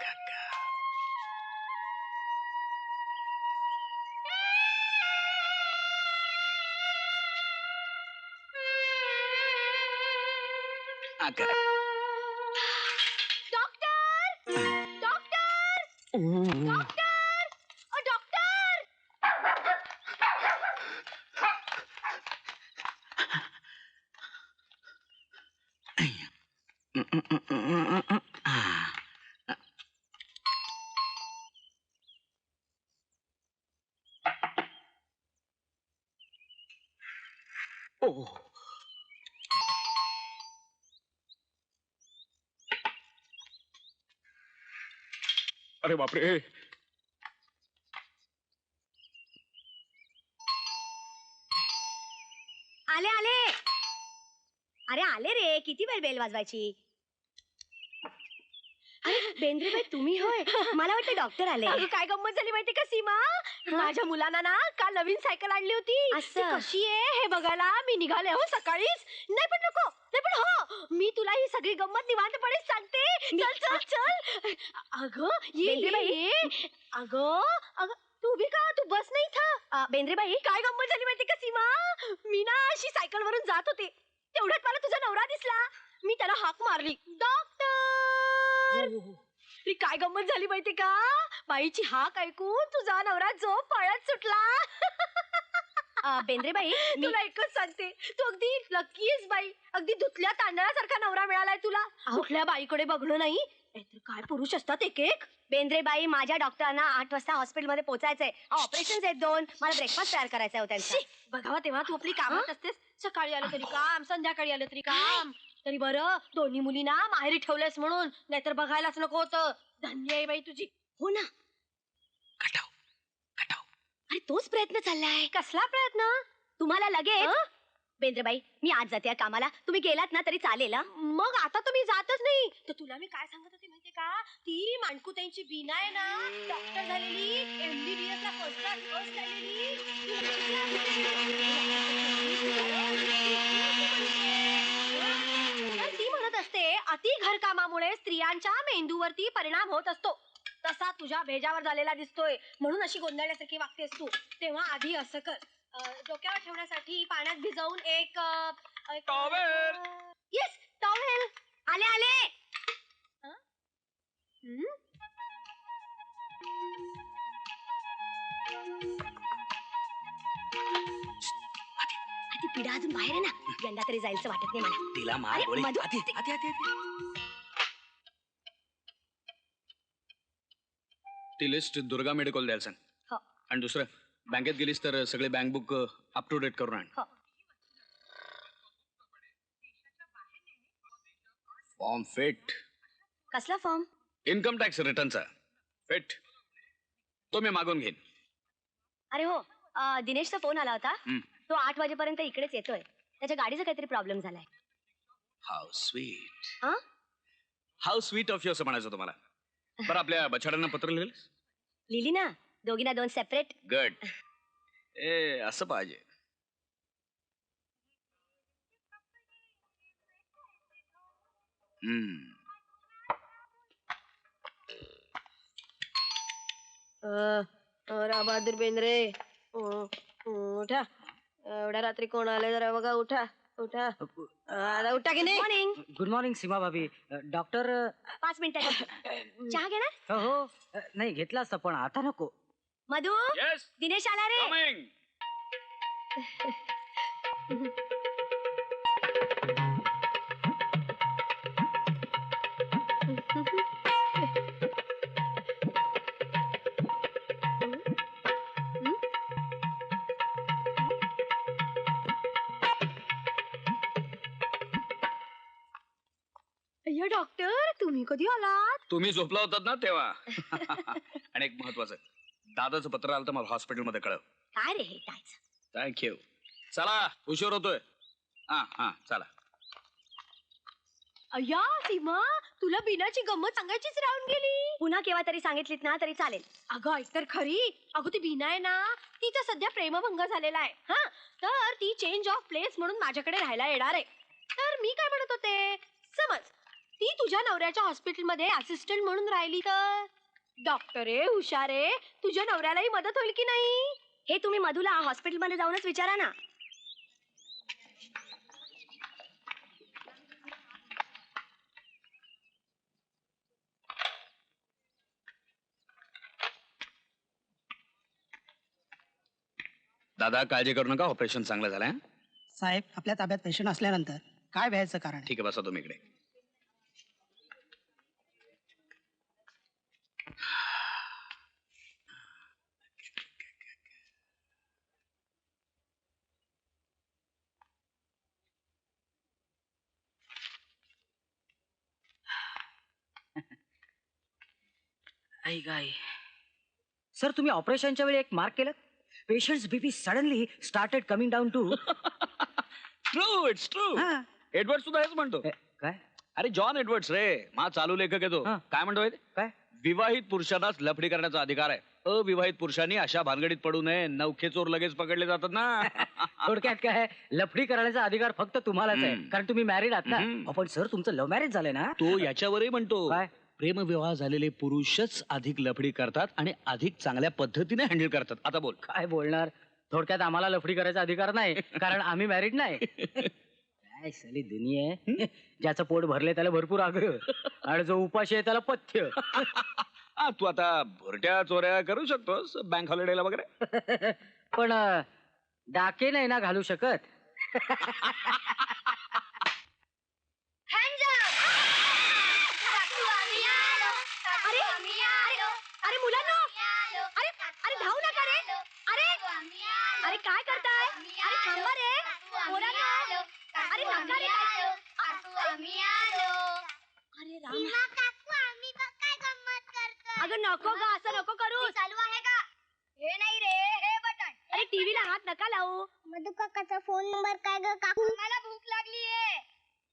Doctor doctor doctor doctor अरे बापरे. आले आले. अरे आले रे, किती वेळ बेल वाजवायची. अरे बेंद्रेबाई तुम्ही होय. मला वाटतं डॉक्टर आले. काय गंमत झाली माहिती का सीमा, माझ्या मुलांना ना काल नवीन सायकल आणली होती. ती कशी आहे हे बघायला मी निघाले हो सकाळीच. नाही पण नको, नाही पण हो, मी तुला ही सगळी गंमत निवांतपणे सांगते. चल चल चल. अगं ये. अगं अगं तू उभी का, तू बस नाही था. बेंद्रेबाई काय गंमत झाली माहिती का सीमा, मी ना अशी सायकल वरून जात होते, तेवढ्यात मला तुझा नवरा दिसला. मी त्याला हाक मारली, डॉक्टर. काय गंमत झाली माहिती का, बाईची हाक ऐकून तुझा नवरा जो पळत सुटला. बेंद्रेबाई तुला एकच सांगते, तू अगदी लकी आहेस बाई. अगदी धुतल्या तांदळासारखा नवरा मिळालाय तुला. कुठल्या बाईकडे बघणं नाही, नाहीतर काय पुरुष असतात एक एक. बेंद्रेबाई माझ्या डॉक्टरांना 8 वाजता हॉस्पिटलमध्ये पोहोचायचंय. ऑपरेशन आहेत 2. मला ब्रेकफास्ट तयार करायचा होता त्यांचा. बघावा तेव्हा तू आपली कामात असतेस. सकाळी आलं तरी काम, संध्याकाळी आलं तरी काम. तरी बरं दोन्ही मुलींना माहेरी ठेवलंस म्हणून, नाहीतर बघायलाच नको होतं. धन्य आहे बाई तुझी. हो ना. कटाव कटाव. अरे तोच प्रयत्न चाललाय. कसला प्रयत्न. तुम्हाला लगेच. बेंद्रेबाई मी आज जाते कामाला, तुम्ही गेलात ना तरी चालेल. मग आता तुम्ही जातच नाही तर तुला मी काय सांगत होते माहितीये का, ती मांडकू त्यांची बीना आहे ना, डॉक्टर झालेली, MBBS ला फर्स्ट क्लास फर्स्ट झालेली. ती म्हणत असते अति घरकामामुळे स्त्रियांच्या मेंदूवरती परिणाम होत असतो. तसा तुझ्या भेजावर झालेला दिसतोय, म्हणून अशी गोंधळल्यासारखी वागतेस तू. तेव्हा आधी असं कर, डोक्यावर ठेवण्यासाठी पाण्यात भिजवून एक टॉवेल. Yes towel. आले आले. ती पिढा अजून बाहेर आहे ना, यंदा तरी जायचं वाटत नाही मला. तिला मार गोळी. ती लिस्ट दुर्गा मेडिकल द्यायला सांग. हो. आणि दुसरं, बँकेत गेलीस तर सगळे bank book up to date करून आण. हो. फॉर्म फिट. कसला फॉर्म. इन्कम टॅक्स रिटर्नचा फिट, तो मी मागून घेईन. अरे हो, दिनेशचा फोन आला होता. तो 8 वाजेपर्यंत इकडेच येतोय. त्याच्या गाडीचा काहीतरी प्रॉब्लेम झालाय. How sweet. How sweet of you असं म्हणायचं तुम्हाला. बरं आपल्या बछाड्यांना पत्र लिहिलंस. लिहिली ना, दोघींना 2 सेपरेट. गुड. ए असं पाहिजे. रामबहादूर बेंद्रे उठा. एवढ्या रात्री कोण आले जरा बघा. उठा उठा. आता उठा की नाही. मॉर्निंग. गुड मॉर्निंग सीमा भाभी. डॉक्टर 5 मिनिटात चहा घेणार. हो नाही घेतला असता पण आता नको. मधू. Yes. दिनेश आला रे. Coming. अय्या डॉक्टर तुम्ही कधी आलात. तुम्ही झोपला होतात ना तेव्हा. आणि एक महत्वाचं, दादाचं पत्र आलं तर मला हॉस्पिटलमध्ये कळव. काय रे हे टायचं. थँक्यू. चला उशीर होतोय. हा चला. अय्या सीमा तुला बिनाची गंमत सांगायचीच राहून गेली. पुन्हा केव्हा तरी सांगितलीत ना तरी चालेल. अगं ऐक तर खरी. अगं ती बीना आहे ना, तिचा सध्या प्रेमभंग झालेला आहे. हा तर ती चेंज ऑफ प्लेस म्हणून माझ्याकडे राहायला येणार आहे. तर मी काय म्हणत होते, समज ती तुझ्या नवऱ्याच्या हॉस्पिटलमध्ये असिस्टंट म्हणून राहिली तर डॉक्टर आहे, हुशार आहे, तुझ्या नवऱ्यालाही मदत होईल की नाही? हे तुम्ही मधुला हॉस्पिटलमध्ये जाऊनच विचारा ना. दादा काळजी करू नका, ऑपरेशन चांगलं झालंय. साहेब आपल्या ताब्यात पेशंट असल्यानंतर काय व्हायचं कारण आहे? ठीक आहे, बसा तुम्ही इकडे. आई गाय सर, तुम्ही ऑपरेशनच्या वेळी एक मार्क केलं, patients BP suddenly started coming down too. True, it's true. Edward सुद्धा हेच म्हणतो. काय अरे जॉन एडवर्ड्स रे, मा चालू लेखक आहे तो. हा. काय म्हणतोय? काय विवाहित पुरुषांनाच लफडी करण्याचा अधिकार आहे. अविवाहित पुरुषांनी अशा भानगडीत पडू नये. नवखे चोर लगेच पकडले जातात ना. थोडक्यात काय, लफडी करण्याचा अधिकार फक्त तुम्हालाच आहे, हम्म. कारण तुम्ही मॅरिड आहात ना. हम्म. पण सर, तुमचं लव्ह मॅरेज झालंय ना. तो याच्यावरही म्हणतो. काय? प्रेमविवाह झालेले पुरुषच अधिक लफडी करतात आणि अधिक चांगल्या पद्धतीने हँडल करतात. आता बोल. काय बोलणार? थोडक्यात आम्हाला लफडी करायचा अधिकार नाही, कारण आम्ही मॅरिड नाही. काय साली दुनिया आहे. ज्याचं पोट भरले त्याला भरपूर आग्रह, आणि जो उपाशी आहे त्याला पथ्य. हा, तू आता भुरट्या चोऱ्या करू शकतोस बँक हॉलिडेला वगैरे. पण डाके नाही ना घालू शकत. अरे मुलांनो, अरे अरे धावू नका रे. अरे अरे काय करताय? अरे थांबा रे पोरांनो. अरे नका रे. अरे राम. अगं नको ग, असं नको करू. चालू आहे का? हे नाही रे, हे बटन. अरे टीव्हीला हात नका लावू. मधु काकाचा फोन नंबर काय ग काकू? मला भूक लागलीये.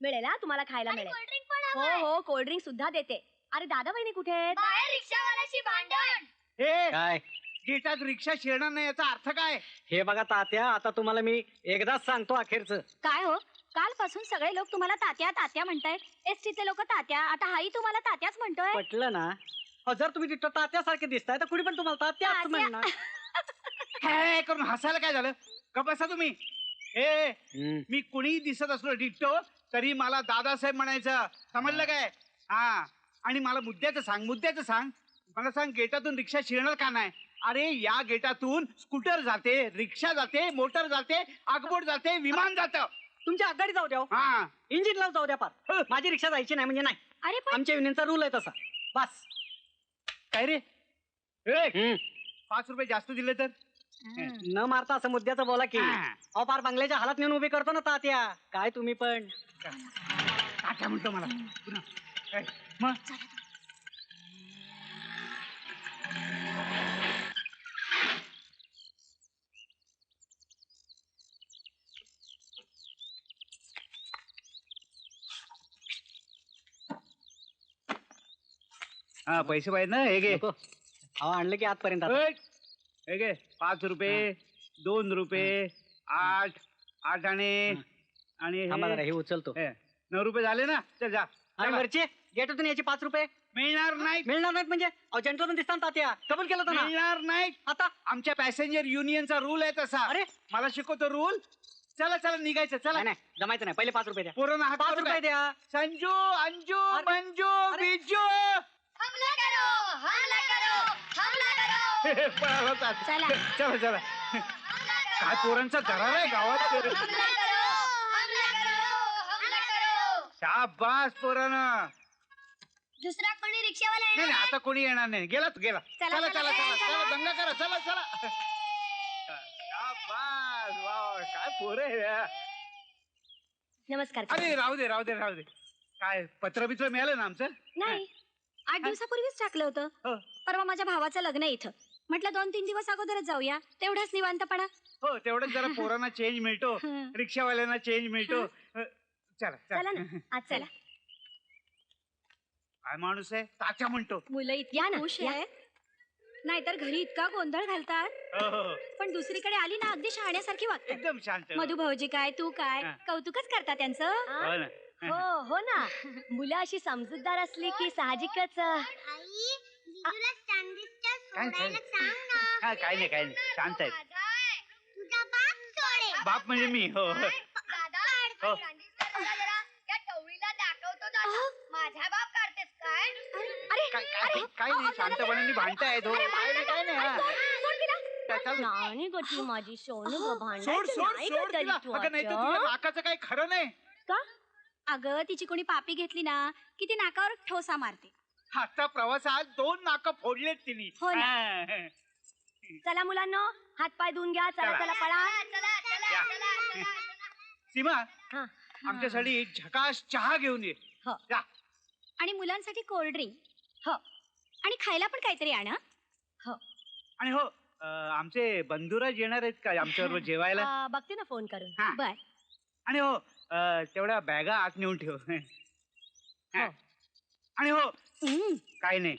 मिळेल हा, तुम्हाला खायला आणि मिळेल. कोल्ड्रिंक पण हो हवंय. हो, कोल्ड्रिंक सुद्धा देते. अरे दादा वहिनी कुठे आहेत? बाहेर रिक्षावाल्याशी भांडण. काय गेटात रिक्षा शिरणार नाही याचा अर्थ काय? हे बघा तात्या, आता तुम्हाला मी एकदाच सांगतो अखेरचं. काय हो, कालपासून सगळे लोक तुम्हाला तात्या तात्या म्हणतायत. एसटीचे लोक तात्या, आता हाही तुम्हाला तात्याच म्हणतोय. पटलं ना? जर तुम्ही तिथं तात्यासारखे दिसताय तर कुणी पण तुम्हाला तात्याच तात्या. म्हणणार. हे करून हसायला काय झालं? का बसा तुम्ही. मी कुणीही दिसत असलो डिट्टो तरी मला दादासाहेब म्हणायचं, समजलं काय? हा, आणि मला मुद्द्याचं सांग. मला सांग, गेटातून रिक्षा शिरणार का नाही? अरे या गेटातून स्कूटर जाते, रिक्षा जाते, मोटर जाते, आगबोट जाते, विमान जातं. तुमची आघाडी जाऊ द्या, हा, इंजिन लावून जाऊ द्या पार. माझी रिक्षा जायची नाही म्हणजे नाही. अरे पण आमच्या युनियनचा रूल आहे तसा. बस. काय रे? 5 रुपये जास्त दिले तर? न मारता असं मुद्द्याचं बोला की. हा. अहो, पार बंगल्याच्या हालात नेऊन उभे करतो ना तात्या. काय तुम्ही पण. तात्या म्हणतो मला पुन्हा. काय? मग हा, पैसे पाहिजे ना? हे घे. नको. अहो, आणलं की आतपर्यंत आता. हे घे. 5 रुपये, 2 रुपये, 8 आणि थांबा जरा, हे उचलतो. 9 रुपये झाले ना? चल जा. आणि चला. वरचे गेटातून याचे 5 रुपये मिळणार नाही. मिळणार नाहीत म्हणजे? अहो, जंटलमन दिसतात तात्या, कबूल केलं होतं ना. मिळणार नाही. आता आमच्या पॅसेंजर युनियनचा रूल आहे तसा. अरे मला शिकवतो रूल. चला चला निघायचं. चला. नाही, नाही, जमायचं नाही. पहिले 5 रुपये द्या. पोरांना हात 5 करू रुपये काय? द्या. संजू, अंजू, अरे. मंजू, अरे. बिजू. हमला करो, हमला करो, हमला करो. पळाला चाल. चला. चला चला. काय पोरांचा दरार आहे गावात. हमला करो, हमला करो, हमला करो. शाबास पोरांना. दुसरा कोणी रिक्षावाला नाही येणार नाही, नाही? आता कोणी येणार नाही. गेला तू गेला. चला, चला चला, चला चला चला. चला, दंगा करा. चला चला. शाबास. वा वा, काय पोर आहे. नमस्कार. अरे राहू दे राहू दे राहू दे. काय पत्र बित्र मिळालं ना आमचं? नाही, 8 दिवसापूर्वीच टाकलं होतं. हो. परवा माझ्या भावाचं लग्न आहे इथं. म्हटलं 2-3 दिवस अगोदरच जाऊया, तेवढाच निवांतपणा. हो, तेवढंच जरा पोरांना चेंज मिळतो, हं. रिक्षावाल्यांना चेंज मिळतो. चला चला ना, आज चला. काय माणूस आहे, तात्या म्हणतो. मुलं या इतकी ना, खुश या. आहेत, नाहीतर घरी इतका गोंधळ घालतात, हो, हो, हो. पण दुसरीकडे आली ना अगदी शहाण्यासारखी वागतात. एकदम शांत. मधु भाऊजी काय, तू काय, हा. कौतुकच करता त्यांचं. हो ना. हो हो ना मुलं अशी समजूतदार असली की साहजिकच आई जिजूला स्टँडिस्टच्या सोडायला सांग ना. हा, काय नाही शांत आहेत. तुझा बाप सोडे. बाप म्हणजे मी हो हो. दादा हो. त्या टवळीला दाखवतो दादा. माझा बाप काढतेस काय? काय नाही शांतपणे भांडतायत हो. काय नाही हा. त्याच्यात- नानी गती माझी सोनू ग सोड भांडायचं सोड नाही सोड गं तरी तिला. तू अगं नाही तर आता. तुझ्या नाकाचं काही खरं नाही. का अगं तिची कोणी पापी घेतली ना की ती नाकावर ठोसा मारते. आता प्रवासात 2 नाकं फोडलेत तिने. हो ना. हा. चला मुलांनो हात पाय धुवून घ्या चला चला. चला पळा या. सीमा हा. आमच्यासाठी झकास चहा घेऊन ये. हो. जा. आणि मुलांसाठी कोल्ड्रिंक. हो. आणि खायला पण काहीतरी आण हं. आणि हो आमचे बंधुराज येणार आहेत का आमच्याबरोबर जेवायला. बघते ना फोन करून हा. बर. आणि हो तेवढ्या बॅगा आत नेऊन ठेव. हा. आणि हो काय नाही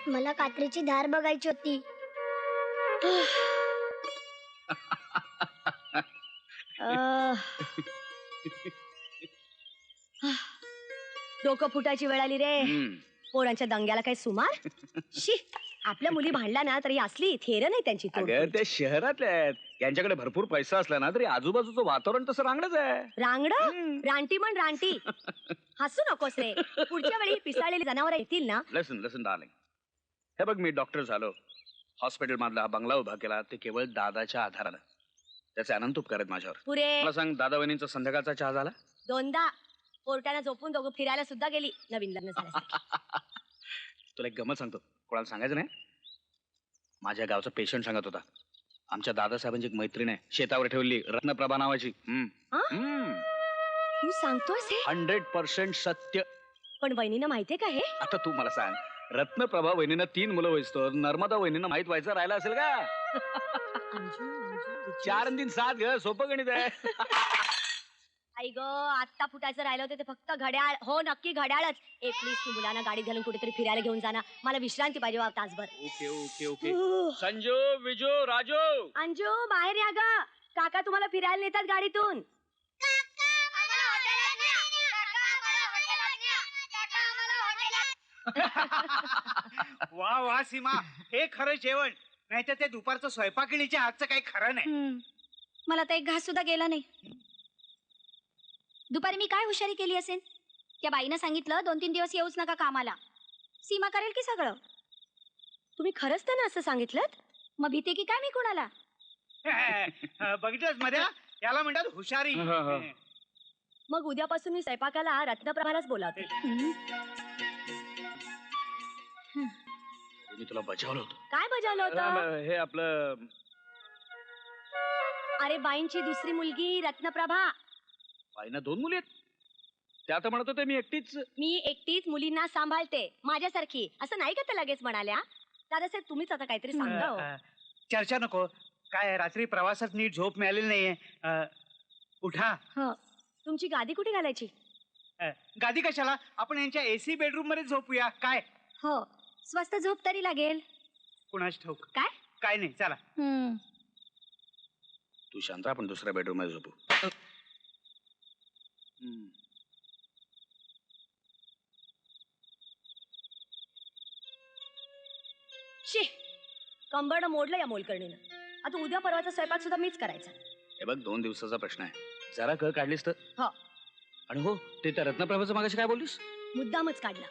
मला कात्रीची धार बघायची होती. अं. डोकं फुटायची वेळ आली रे पोरांच्या दंग्याला काही सुमार शी आपल्या मुली भांडल्या ना तरी असली थेर नाही त्यांची अगं तोडफोड. ते शहरातले आहेत यांच्याकडे भरपूर पैसा असला ना तरी आजूबाजूचं वातावरण तसं रांगडच आहे. रांगड रानटी म्हण रानटी हसू नकोस रे पुढच्या वेळी पिसाळलेली जनावर येतील ना. लसन लसन डार्लिंग हे बघ मी डॉक्टर झालो हॉस्पिटल मधला हा बंगला उभा केला ते केवळ दादाच्या आधारानं. त्याचे अनंत उपकार आहेत माझ्यावर. पुरे मला सांग दादा वहिनींचा संध्याकाळचा चहा झाला. दोनदा पोरट्यानं झोपून दोघं फिरायला सुद्धा गेली नवीन लग्न झाल्यासारखी. तुला एक गमत सांगतो कोणाला सांगायचं नाही. माझ्या गावचा पेशंट सांगत होता आमच्या दादासाहेबांची एक मैत्रीण आहे शेतावर ठेवली रत्नप्रभा नावाची. तू सांगतोस हे 100% सत्य. पण वहिनीनं माहितीये का हे. आता तू मला सांग रत्नप्रभा वहिनीनं 3 मुलं व्हायचो नर्मदा वहिनीनं माहित व्हायचं राहिलं असेल का. अंजू, अंजू, 4 आणि 3 7 ग सोपं गणित आहे. आई ग आत्ता फुटायचं राहिलं होतं ते फक्त घड्याळ. हो नक्की घड्याळच. प्लीज तू मुलांना गाडीत घालून कुठेतरी फिरायला घेऊन जाना मला विश्रांती पाहिजे बाबा तासभर. Okay okay okay Sanju Viju Raju Anju बाहेर या ग काका तुम्हाला फिरायला नेतात गाडीतून. वा वा सीमा हे खरं जेवण नाही तर ते दुपारचं स्वयंपाकिणीच्या हातचं काही खरं नाही. मला तर एक घास सुद्धा गेला नाही. दुपारी मी काय हुशारी केली असेल. त्या बाईनं सांगितलं 2-3 दिवस येऊच नका कामाला. सीमा करेल की सगळं. तुम्ही खरंच त्यांना असं सांगितलं. मग भीते की काय मी कोणाला. बघितलंच मध्ये याला म्हणतात हुशारी. मग उद्यापासून मी स्वयंपाकाला रत्नप्रभालाच बोलावते. मी तुला बजावलं होतं. काय बजावलं होतं. हे आपलं अरे बाईंची दुसरी मुलगी रत्नप्रभा. बाईना 2 मुली आहेत. त्या आता म्हणत होते मी एकटीच. मी एकटीच मुलींना सांभाळते माझ्यासारखी असं नाही का ते लगेच म्हणाल्या. दादासाहेब तुम्हीच आता काहीतरी सांगा हो. चर्चा नको. काय रात्री प्रवासात नीट झोप मिळालेली नाहीये. उठा. तुमची गादी कुठे घालायची. गादी कशाला आपण यांच्या AC बेडरूम मध्ये झोपूया. काय हो स्वस्त झोप तरी लागेल. कुणाच ठाऊक. काय? काय नाही चला. तू शांत आपण दुसऱ्या बेडरूम मध्ये झोपू. शी कंबरड मोडलं या मोलकर्णीनं. आता उद्या परवाचा स्वयंपाक सुद्धा मीच करायचा. हे बघ 2 दिवसाचा प्रश्न आहे जरा कळ काढलीस तर. हो. आणि हो ते त्या रत्नप्रभाचं मागाशी काय बोललीस. मुद्दामच काढला.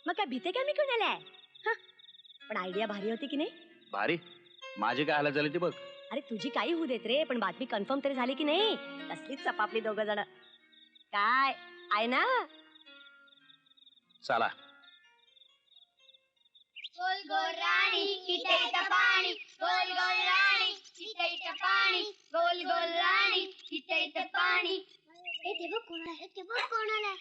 मग काय भीते काय मी कोणाला. पण आयडिया भारी होती की नाही. भारी. माझी काय हालत झाली ती बघ. अरे तुझी काही होऊ देत रे पण बातमी कन्फर्म तरी झाली की नाही. कसलीच चपापली 2 जण. काय आहे ना. चला गोल गोल राणी हिटईत पाणी गोल गोल राणी हिटईत पाणी गोल गोल राणी हिटईत पाणी. ते बघ कोण आहे ते बघ कोण आलाय.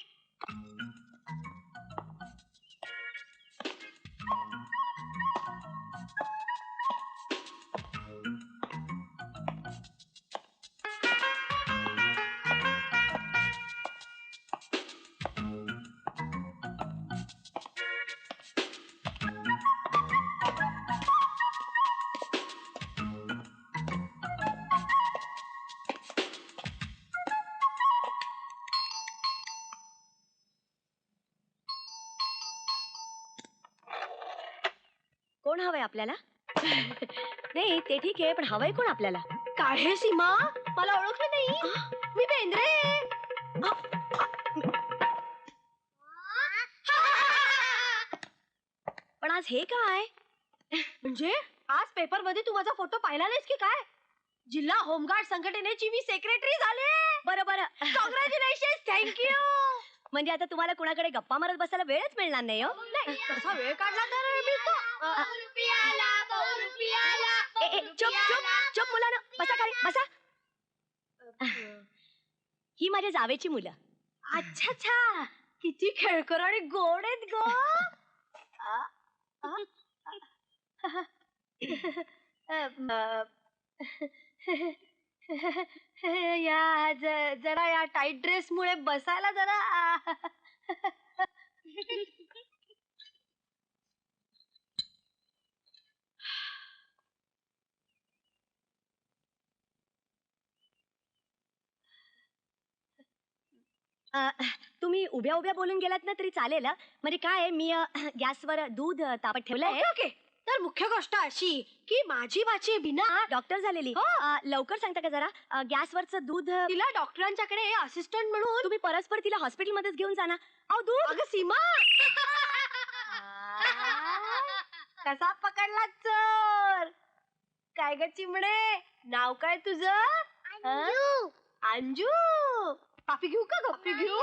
कोण हवंय आपल्याला? नाही ते ठीक आहे, पण हवंय कोण आपल्याला? काय हे सीमा, मला ओळखलं नाही? मी बेंद्रे. पण आज हे काय? म्हणजे आज पेपर मध्ये तू माझा फोटो पाहिला नाहीस की काय? जिल्हा होमगार्ड संघटनेची मी सेक्रेटरी झाले. बरं बरं. Congratulation, thank you. म्हणजे आता तुम्हाला कुणाकडे गप्पा मारत बसायला वेळच मिळणार नाही हो. नाही, तसा वेळ काढला तर मिळतो. चुप चुप चुप मुलांनो, बसा खाली बसा. ही माझ्या जावेची मुलं. अच्छा अच्छा, किती खेळकर आणि गोड आहेत ग. जरा या टाईट ड्रेस मुळे बसायला जरा तुम्ही उभ्या उभ्या बोलून गेलात ना तरी चालेल हं. म्हणजे काय आहे, मी गॅसवर दूध तापत ठेवलंय. Okay okay. तर मुख्य गोष्ट अशी की माझी भाची बिना डॉक्टर झालेली. हो. लवकर सांगता का जरा? गॅसवरचं दूध तिला डॉक्टरांच्याकडे असिस्टंट म्हणून. तुम्ही परस्पर तिला हॉस्पिटलमध्येच घेऊन जा ना. अहो दूध. अगं सीमा, कसा पकडला चोर? काय ग चिमणे, नाव काय तुझं? अंजू. अंजू. कॉफी घेऊ का? कॉफी घेऊ.